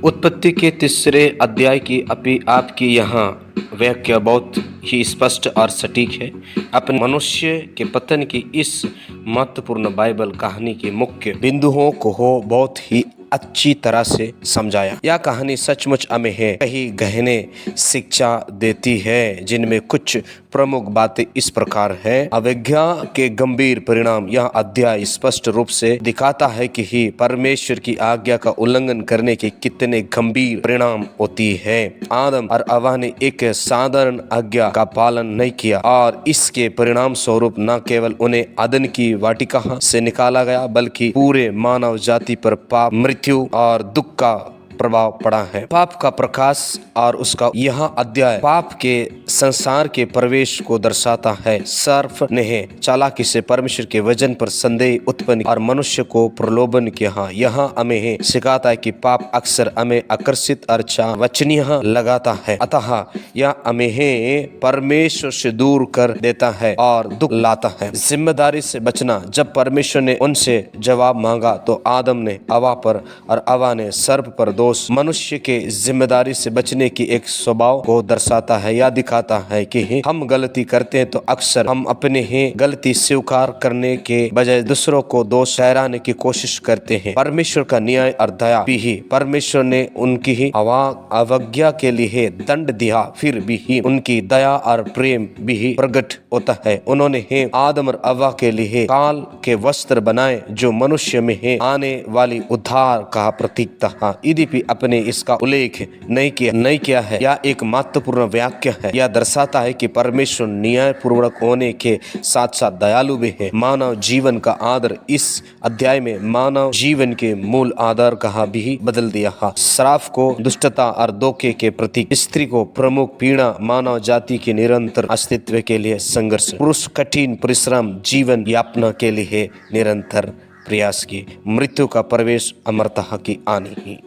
उत्पत्ति के तीसरे अध्याय की आपकी यहाँ व्याख्या बहुत ही स्पष्ट और सटीक है। अपने मनुष्य के पतन की इस महत्वपूर्ण बाइबल कहानी के मुख्य बिंदुओं को बहुत ही अच्छी तरह से समझाया। यह कहानी सचमुच हमें कई गहने शिक्षा देती है, जिनमें कुछ प्रमुख बातें इस प्रकार है। अवज्ञा के गंभीर परिणाम यह अध्याय स्पष्ट रूप से दिखाता है कि ही परमेश्वर की आज्ञा का उल्लंघन करने के कितने गंभीर परिणाम होती है। आदम और हव्वा ने एक साधारण आज्ञा का पालन नहीं किया और इसके परिणाम स्वरूप न केवल उन्हें अदन की वाटिका से निकाला गया, बल्कि पूरे मानव जाति पर पाप, मृत्यु और दुख का प्रभाव पड़ा है। पाप का प्रकाश और उसका यह अध्याय पाप के संसार के प्रवेश को दर्शाता है। सर्प ने चालाकी से परमेश्वर के वचन पर संदेह उत्पन्न और मनुष्य को प्रलोभन किया। यह हमें सिखाता है कि पाप अक्सर हमें आकर्षित और वचनीय लगाता है, अतः यह हमें परमेश्वर से दूर कर देता है और दुख लाता है। जिम्मेदारी से बचना। जब परमेश्वर ने उनसे जवाब मांगा तो आदम ने हव्वा पर और हव्वा ने सर्प पर दोष मनुष्य के जिम्मेदारी से बचने की एक स्वभाव को दर्शाता है। यह दिखाता है कि हम गलती करते हैं तो अक्सर हम अपने ही गलती स्वीकार करने के बजाय दूसरों को दोष ठहराने की कोशिश करते हैं। परमेश्वर का न्याय और दया भी ही परमेश्वर ने उनकी ही अवज्ञा के लिए दंड दिया, फिर भी ही उनकी दया और प्रेम भी ही प्रकट होता है। उन्होंने ही आदम और हव्वा के लिए काल के वस्त्र बनाए जो मनुष्य में आने वाली उद्धार का प्रतीक था। यद्यपि अपने इसका उल्लेख नहीं किया है। यह एक महत्वपूर्ण व्याख्या है। यह दर्शाता है कि परमेश्वर न्याय पूर्वक होने के साथ साथ दयालु भी है। मानव जीवन का आदर इस अध्याय में मानव जीवन के मूल आधार का भी बदल दिया है। श्राप को दुष्टता और धोखे के प्रतीक, स्त्री को प्रमुख पीड़ा, मानव जाति के निरंतर अस्तित्व के लिए संघर्ष, पुरुष कठिन परिश्रम, जीवन यापना के लिए निरंतर प्रयास की, मृत्यु का प्रवेश, अमरता की हानि ही।